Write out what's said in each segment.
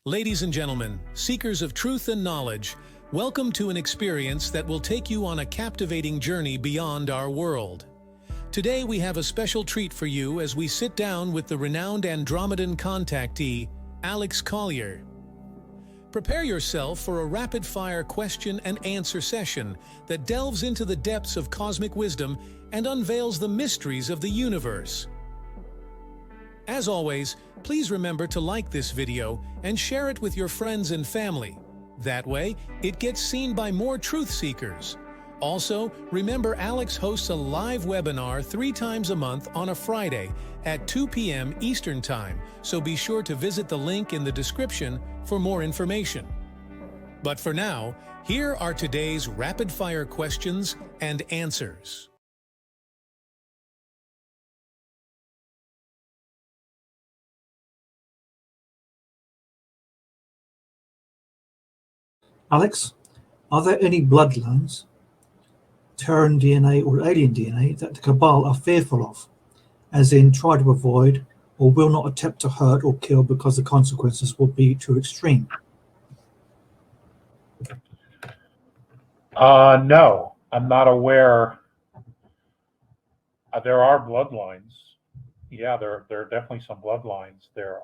Ladies and gentlemen, seekers of truth and knowledge, welcome to an experience that will take you on a captivating journey beyond our world. Today we have a special treat for you as we sit down with the renowned Andromedan contactee, Alex Collier. Prepare yourself for a rapid-fire question and answer session that delves into the depths of cosmic wisdom and unveils the mysteries of the universe. As always, please remember to like this video and share it with your friends and family. That way, it gets seen by more truth seekers. Also, remember Alex hosts a live webinar 3 times a month on a Friday at 2 p.m. Eastern Time, so be sure to visit the link in the description for more information. But for now, here are today's rapid-fire questions and answers. Alex, are there any bloodlines, Terran DNA or alien DNA, that the Cabal are fearful of, as in try to avoid or will not attempt to hurt or kill because the consequences will be too extreme? No, I'm not aware. There are bloodlines. Yeah, there are definitely some bloodlines. There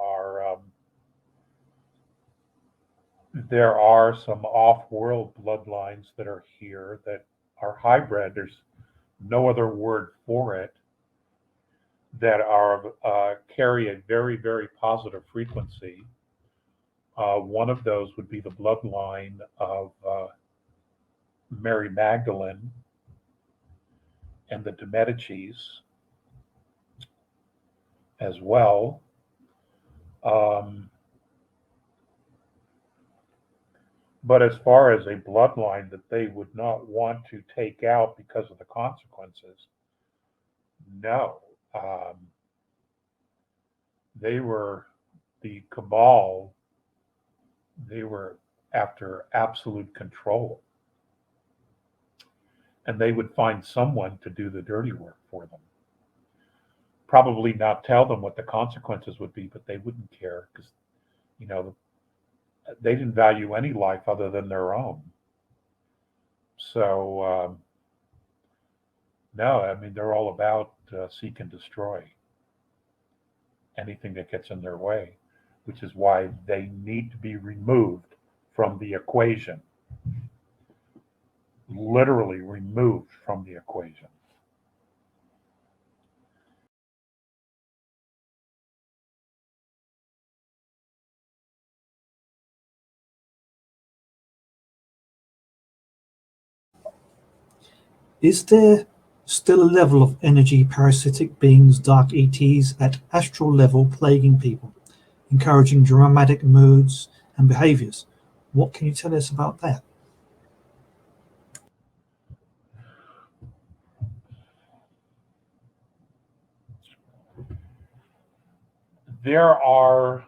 are some off-world bloodlines that are here that are hybrid. There's no other word for it, that are carry a very, very positive frequency. One of those would be the bloodline of Mary Magdalene and the de Medicis as well. But as far as a bloodline that they would not want to take out because of the consequences, no. They were the Cabal. They were after absolute control. And they would find someone to do the dirty work for them. Probably not tell them what the consequences would be, but they wouldn't care because, they didn't value any life other than their own. So, no, I mean, they're all about seek and destroy anything that gets in their way, which is why they need to be removed from the equation. Literally removed from the equation. Is there still a level of energy parasitic beings, dark ETs, at astral level plaguing people, encouraging dramatic moods and behaviors? What can you tell us about that? There are,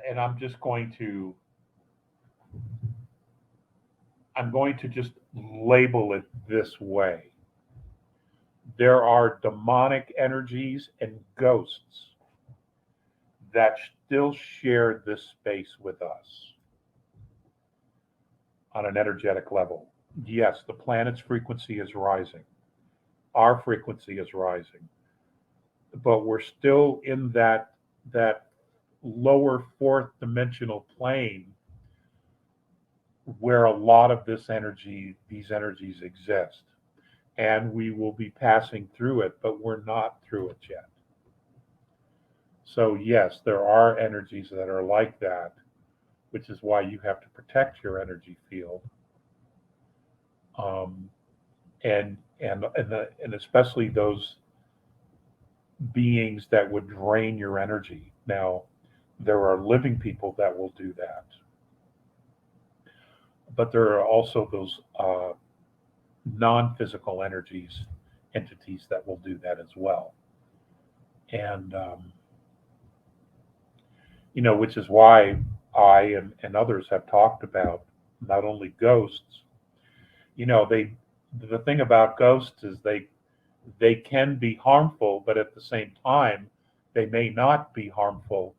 and I'm going to just label it this way. There are demonic energies and ghosts that still share this space with us on an energetic level. Yes, the planet's frequency is rising. Our frequency is rising. But we're still in that lower fourth dimensional plane where a lot of these energies exist. And we will be passing through it, but we're not through it yet. So yes, there are energies that are like that, which is why you have to protect your energy field. And especially those beings that would drain your energy. Now, there are living people that will do that. But there are also those non-physical entities that will do that as well. And, which is why I and others have talked about not only ghosts, the thing about ghosts is they can be harmful, but at the same time, they may not be harmful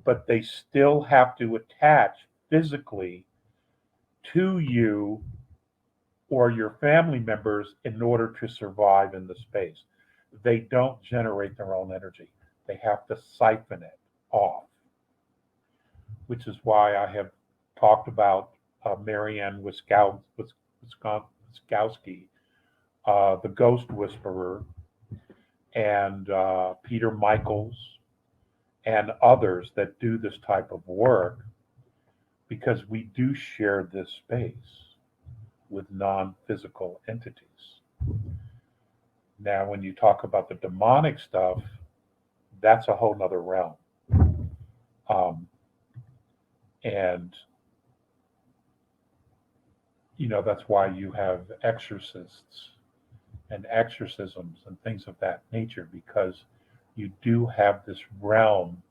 but they still have to attach physically to you or your family members in order to survive in the space. They don't generate their own energy. They have to siphon it off, which is why I have talked about Marianne Wiskowski, the Ghost Whisperer, and Peter Michaels, and others that do this type of work, because we do share this space with non-physical entities. Now, when you talk about the demonic stuff, that's a whole nother realm. And, that's why you have exorcists and exorcisms and things of that nature, because you do have this realm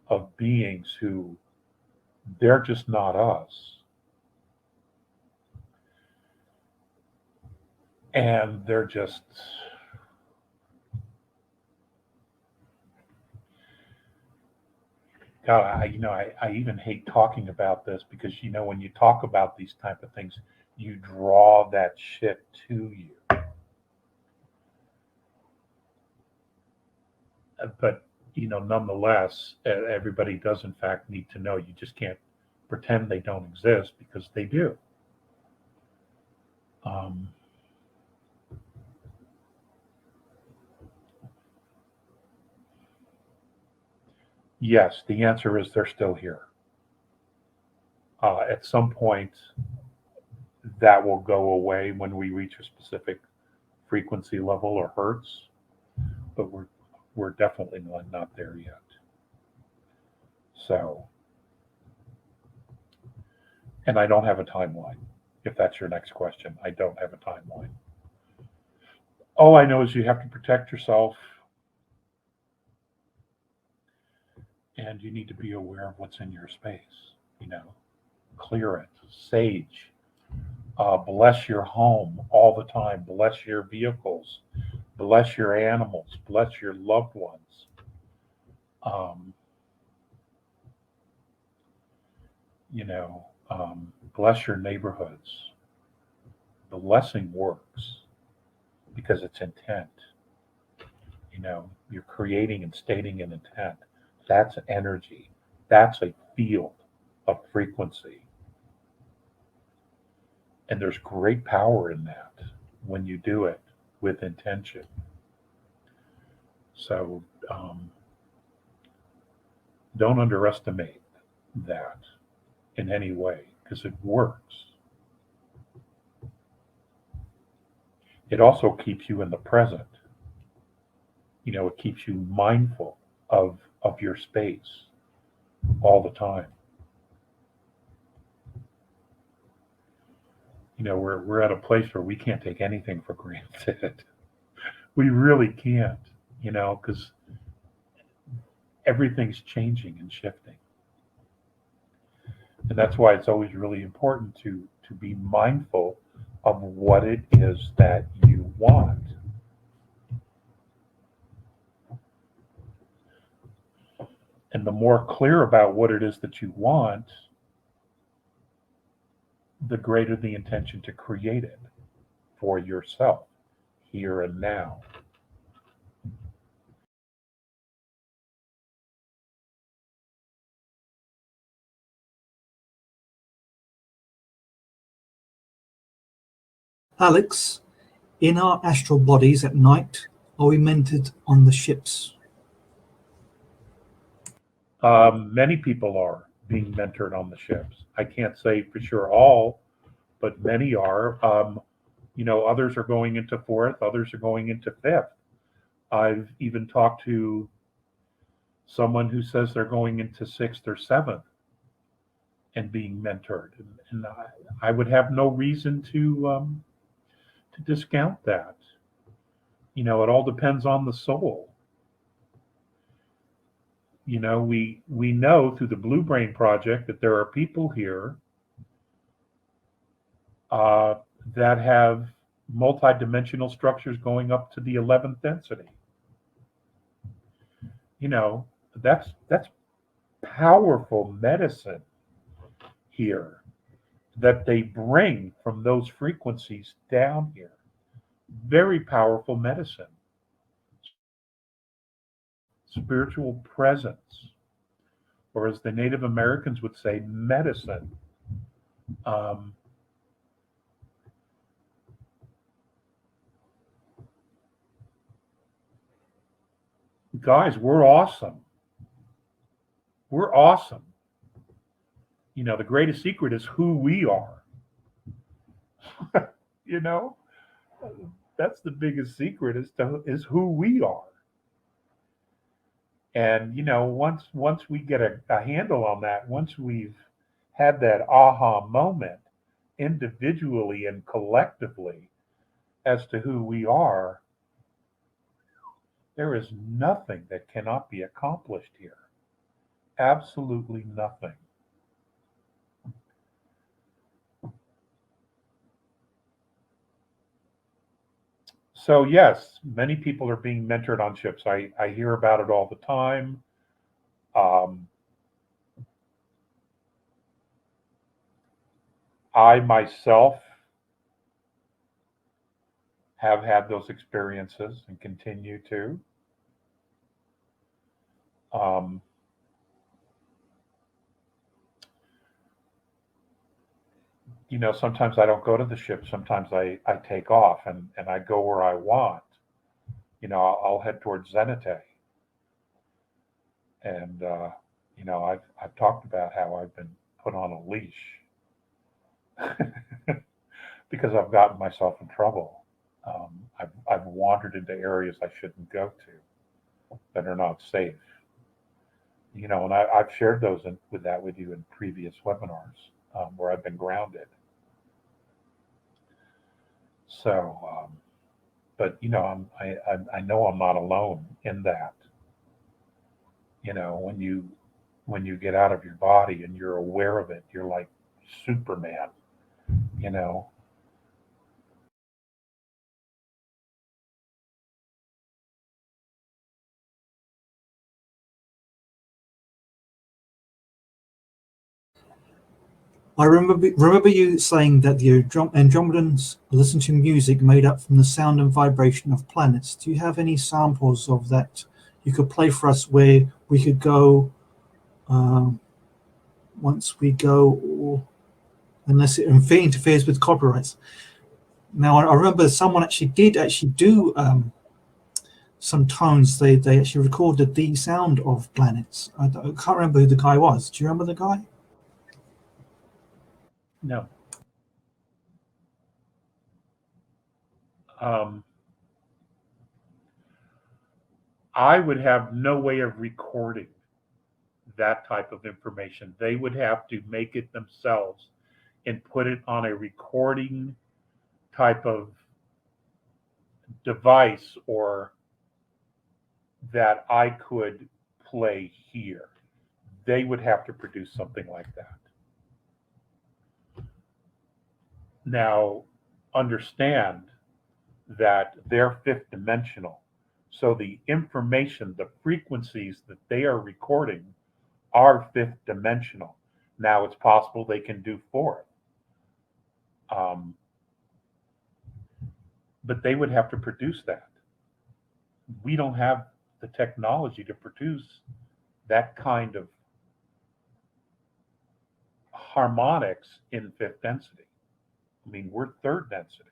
of beings who, they're just not us. And they're just, God, I even hate talking about this, because, when you talk about these type of things, you draw that shit to you. But, nonetheless, everybody does in fact need to know. You just can't pretend they don't exist, because they do. Yes, the answer is they're still here. At some point, that will go away when we reach a specific frequency level or hertz, but we're definitely not there yet. So, and I don't have a timeline. If that's your next question, I don't have a timeline. All I know is you have to protect yourself, and you need to be aware of what's in your space. Clear it, sage, bless your home all the time, bless your vehicles, bless your animals, bless your loved ones. Bless your neighborhoods. The blessing works because it's intent. You're creating and stating an intent. That's energy. That's a field of frequency. And there's great power in that when you do it with intention. So don't underestimate that in any way, because it works. It also keeps you in the present. It keeps you mindful of your space all the time. We're at a place where we can't take anything for granted. We really can't, because everything's changing and shifting. And that's why it's always really important to be mindful of what it is that you want. And the more clear about what it is that you want, the greater the intention to create it for yourself, here and now. Alex, in our astral bodies at night, are we mentored on the ships? Many people are being mentored on the ships. I can't say for sure all, but many are. Others are going into fourth, others are going into fifth. I've even talked to someone who says they're going into sixth or seventh and being mentored, and I would have no reason to discount that. It all depends on the soul. We know through the Blue Brain Project that there are people here that have multi-dimensional structures going up to the 11th density. That's powerful medicine here that they bring from those frequencies down here. Very powerful medicine. Spiritual presence, or as the Native Americans would say, medicine. Um, Guys, we're awesome. We're awesome. You know, the greatest secret is who we are. You know, that's the biggest secret is who we are. And you know, once we get a handle on that, once we've had that aha moment individually and collectively as to who we are, there is nothing that cannot be accomplished here. Absolutely nothing. So yes, many people are being mentored on ships. I hear about it all the time. Um, I myself have had those experiences and continue to. Um, you know, sometimes I don't go to the ship. Sometimes I take off and I go where I want. You know, I'll head towards Zenite. And, you know, I've talked about how I've been put on a leash because I've gotten myself in trouble. I've wandered into areas I shouldn't go to that are not safe. You know, and I've shared those with you in previous webinars where I've been grounded. So, but you know, I know I'm not alone in that. You know, when you get out of your body and you're aware of it, you're like Superman. You know, I remember you saying that the Andromedans listen to music made up from the sound and vibration of planets. Do you have any samples of that you could play for us where we could go um, once we go, or unless it interferes with copyrights? Now, I remember someone did do some tones. They actually recorded the sound of planets. I can't remember who the guy was. Do you remember the guy? no. Um, I would have no way of recording that type of information. They would have to make it themselves and put it on a recording type of device or that I could play here. They would have to produce something like that. Now, understand that they're fifth dimensional. So the information, the frequencies that they are recording are fifth dimensional. Now, it's possible they can do fourth. Um, but they would have to produce that. We don't have the technology to produce that kind of harmonics in fifth density. I mean, we're third density.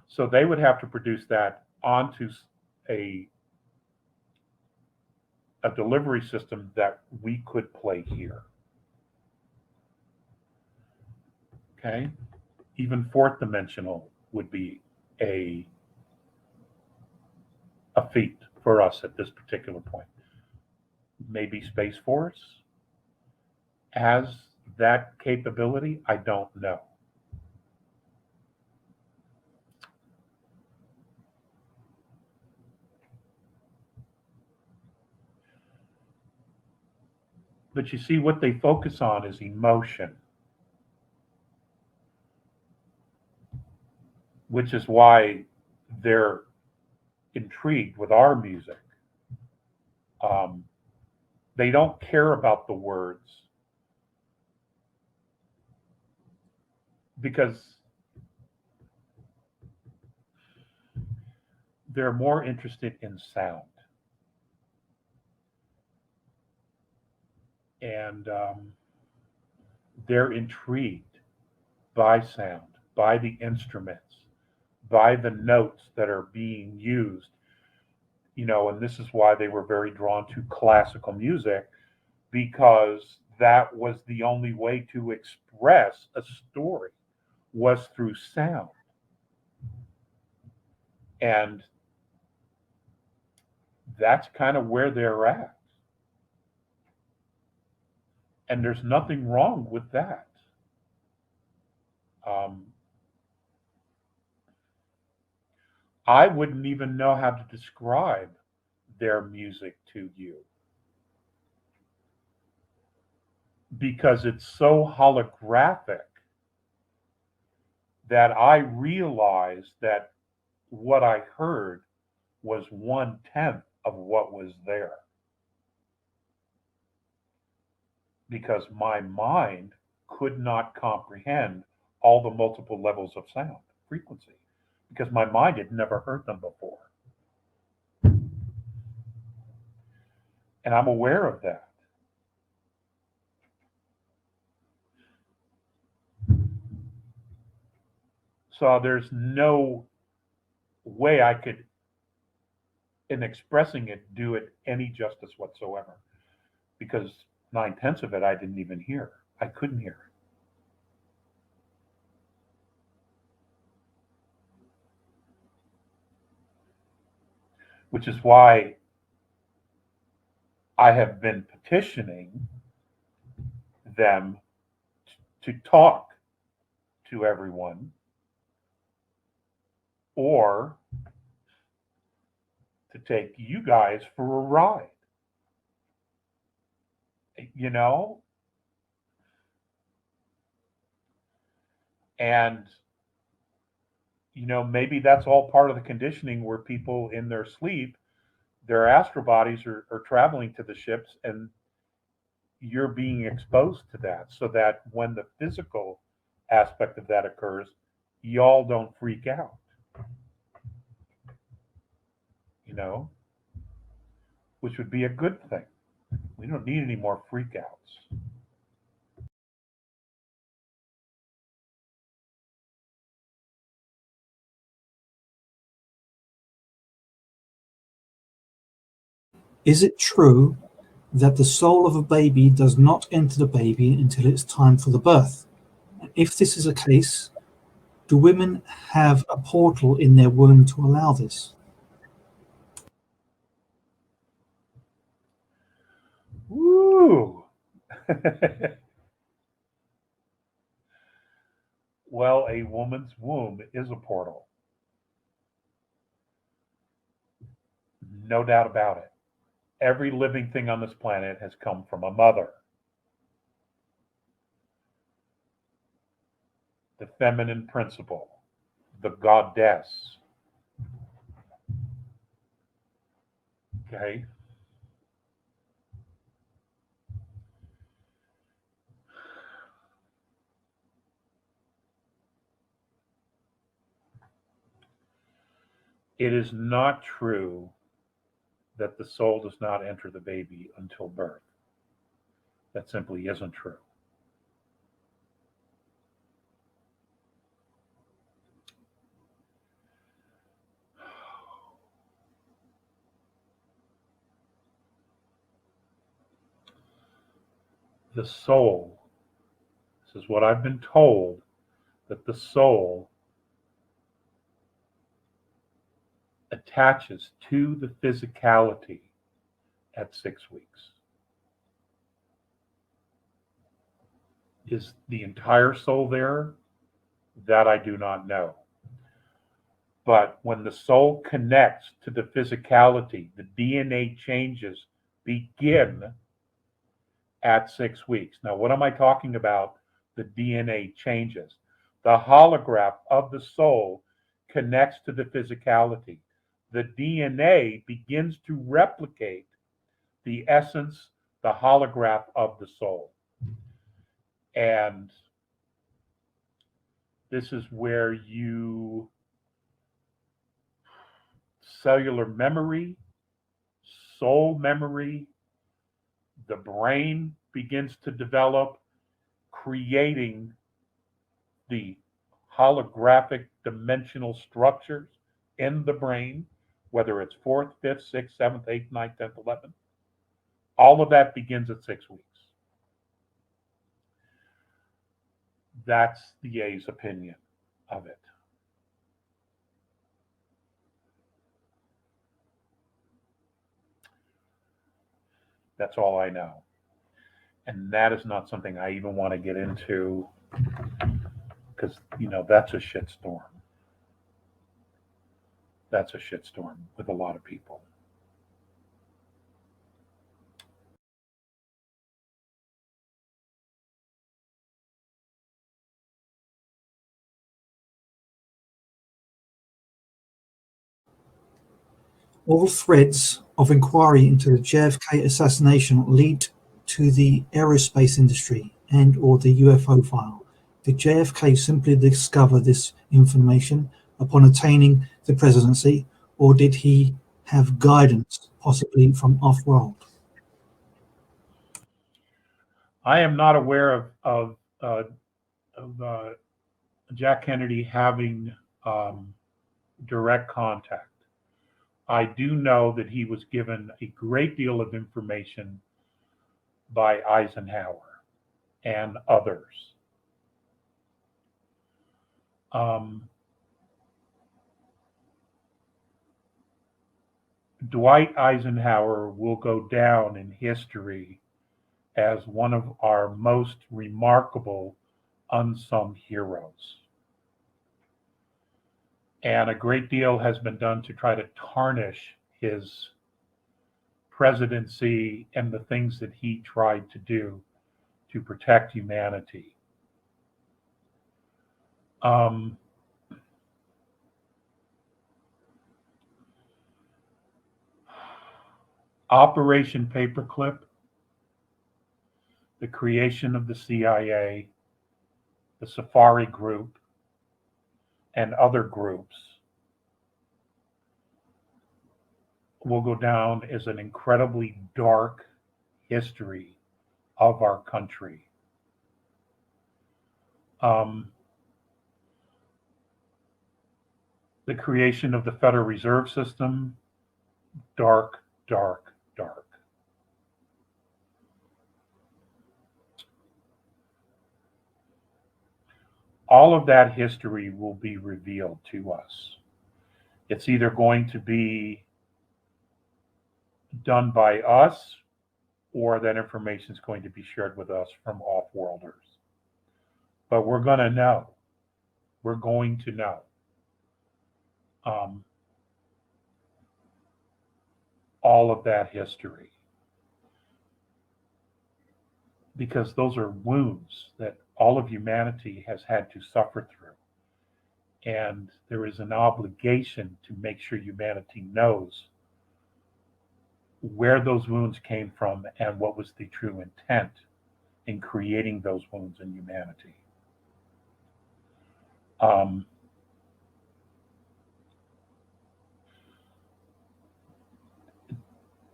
So they would have to produce that onto a a delivery system that we could play here. Okay? Even fourth dimensional would be a a feat for us at this particular point. Maybe Space Force has that capability. I don't know. But you see, what they focus on is emotion, which is why they're intrigued with our music. They don't care about the words because they're more interested in sound. And they're intrigued by sound, by the instruments, by the notes that are being used. And this is why they were very drawn to classical music, because that was the only way to express a story was through sound. And that's kind of where they're at. And there's nothing wrong with that. I wouldn't even know how to describe their music to you because it's so holographic that I realized that what I heard was 1/10 of what was there. Because my mind could not comprehend all the multiple levels of sound frequency, because my mind had never heard them before. And I'm aware of that. So there's no way I could, in expressing it, do it any justice whatsoever, because 9/10 of it I didn't even hear. I couldn't hear. Which is why I have been petitioning them to talk to everyone, or to take you guys for a ride. And maybe that's all part of the conditioning, where people in their sleep, their astral bodies are traveling to the ships, and you're being exposed to that, so that when the physical aspect of that occurs, y'all don't freak out. Which would be a good thing. We don't need any more freakouts. Is it true that the soul of a baby does not enter the baby until it's time for the birth? And if this is the case, do women have a portal in their womb to allow this? Woo! Well, a woman's womb is a portal. No doubt about it. Every living thing on this planet has come from a mother. The feminine principle, the goddess. Okay? It is not true that the soul does not enter the baby until birth. That simply isn't true. The soul, this is what I've been told, that the soul attaches to the physicality at 6 weeks. Is the entire soul there? That I do not know. But when the soul connects to the physicality, the DNA changes begin at 6 weeks. Now, what am I talking about? The DNA changes. The holograph of the soul connects to the physicality. The DNA begins to replicate the essence, the holograph of the soul. And this is where cellular memory, soul memory, the brain begins to develop, creating the holographic dimensional structures in the brain, whether it's 4th, 5th, 6th, 7th, 8th, 9th, 10th, 11th. All of that begins at 6 weeks. That's the A's opinion of it. That's all I know. And that is not something I even want to get into because, that's a shitstorm. That's a shitstorm with a lot of people. All threads of inquiry into the JFK assassination lead to the aerospace industry and or the UFO file. Did JFK simply discover this information upon attaining the presidency, or did he have guidance, possibly from off-world? I am not aware of Jack Kennedy having direct contact. I do know that he was given a great deal of information by Eisenhower and others. Dwight Eisenhower will go down in history as one of our most remarkable unsung heroes. And a great deal has been done to try to tarnish his presidency and the things that he tried to do to protect humanity. Operation Paperclip, the creation of the CIA, the Safari Group, and other groups will go down as an incredibly dark history of our country. The creation of the Federal Reserve System, dark, dark, dark. All of that history will be revealed to us. It's either going to be done by us or that information is going to be shared with us from off-worlders. But we're going to know. We're going to know. All of that history. Because those are wounds that all of humanity has had to suffer through. And there is an obligation to make sure humanity knows where those wounds came from and what was the true intent in creating those wounds in humanity.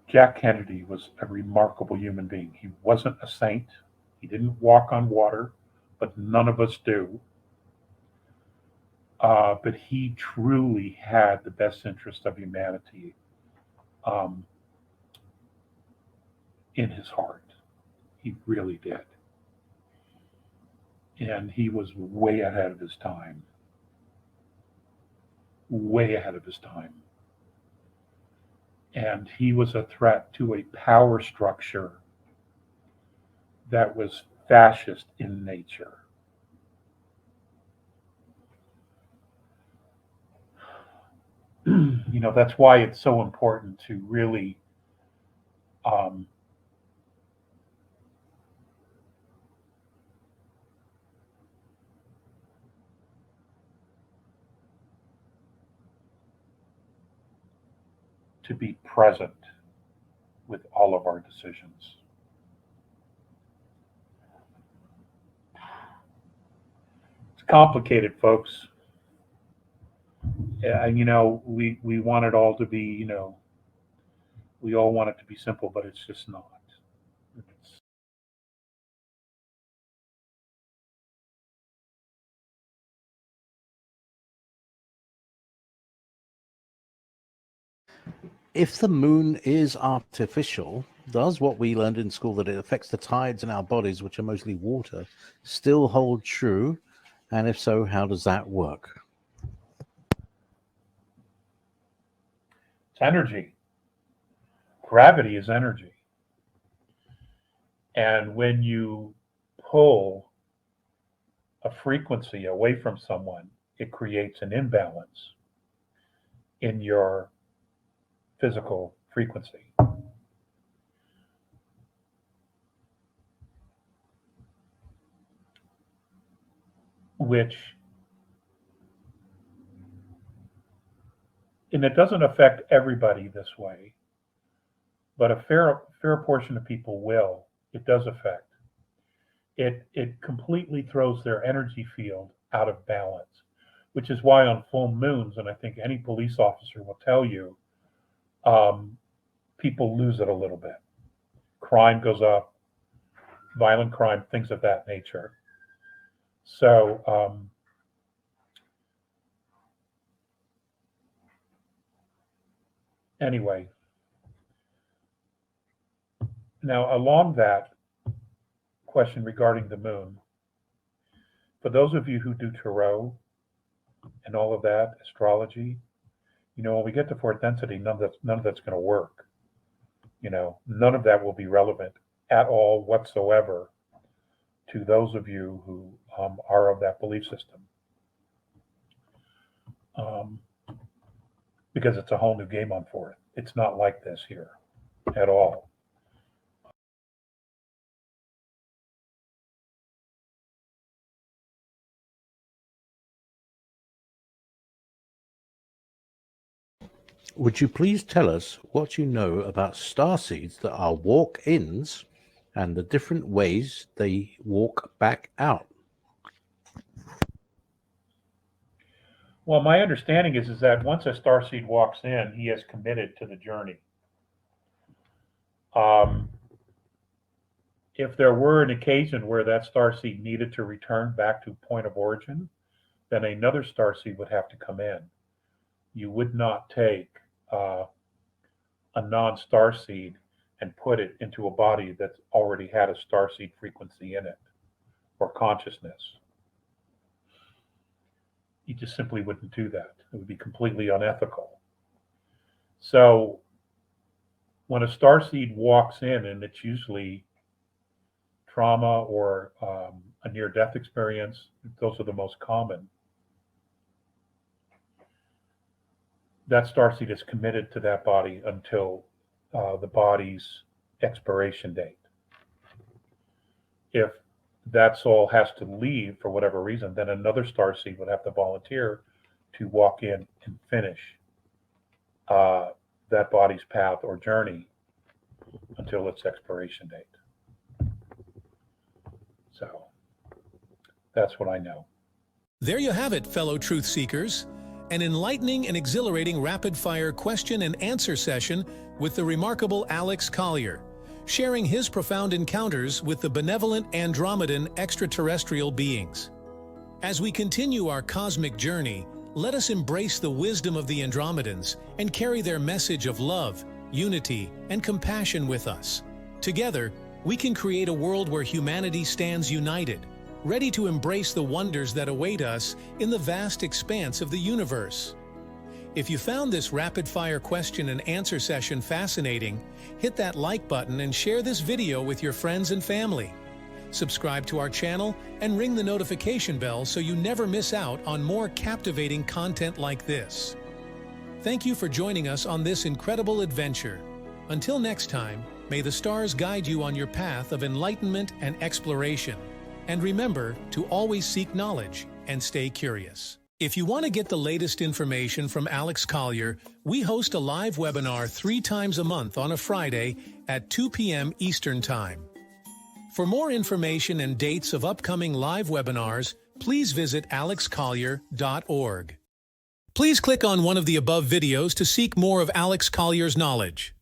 Jack Kennedy was a remarkable human being. He wasn't a saint. He didn't walk on water, but none of us do. But he truly had the best interest of humanity in his heart. He really did. And he was way ahead of his time. Way ahead of his time. And he was a threat to a power structure that was fascist in nature. That's why it's so important to really to be present with all of our decisions. It's complicated, folks. You know, we want it all to be, you know, we all want it to be simple, but it's just not. It's, If the moon is artificial, does what we learned in school that it affects the tides in our bodies, which are mostly water, still hold true? And if so, how does that work? it's energy. Gravity is energy. And when you pull a frequency away from someone, it creates an imbalance in your physical frequency. And it doesn't affect everybody this way, but a fair portion of people will. It does affect. It completely throws their energy field out of balance, which is why on full moons, and I think any police officer will tell you, people lose it a little bit. Crime goes up, violent crime, things of that nature. So, anyway, now along that question regarding the moon, for those of you who do tarot and all of that, astrology, you know, when we get to fourth density, none of that's going to work. You know, none of that will be relevant at all whatsoever to those of you who are of that belief system. Because it's a whole new game on fourth. It's not like this here at all. Would you please tell us what you know about starseeds that are walk-ins and the different ways they walk back out? Well, my understanding is that once a starseed walks in, he is committed to the journey. If there were an occasion where that starseed needed to return back to point of origin, then another starseed would have to come in. You would not take a non-starseed and put it into a body that already had a starseed frequency in it or consciousness. You just simply wouldn't do that. It would be completely unethical. So when a starseed walks in, and it's usually trauma or a near-death experience, those are the most common, that starseed is committed to that body until the body's expiration date. If that soul has to leave for whatever reason, then another starseed would have to volunteer to walk in and finish that body's path or journey until its expiration date. So that's what I know. There you have it, fellow truth seekers. An enlightening and exhilarating rapid-fire question and answer session with the remarkable Alex Collier, sharing his profound encounters with the benevolent Andromedan extraterrestrial beings. As we continue our cosmic journey, let us embrace the wisdom of the Andromedans and carry their message of love, unity, and compassion with us. Together, we can create a world where humanity stands united, ready to embrace the wonders that await us in the vast expanse of the universe. If you found this rapid-fire question and answer session fascinating, hit that like button and share this video with your friends and family. Subscribe to our channel and ring the notification bell so you never miss out on more captivating content like this. Thank you for joining us on this incredible adventure. Until next time, may the stars guide you on your path of enlightenment and exploration. And remember to always seek knowledge and stay curious. If you want to get the latest information from Alex Collier, we host a live webinar 3 times a month on a Friday at 2 p.m. Eastern Time. For more information and dates of upcoming live webinars, please visit alexcollier.org. Please click on one of the above videos to seek more of Alex Collier's knowledge.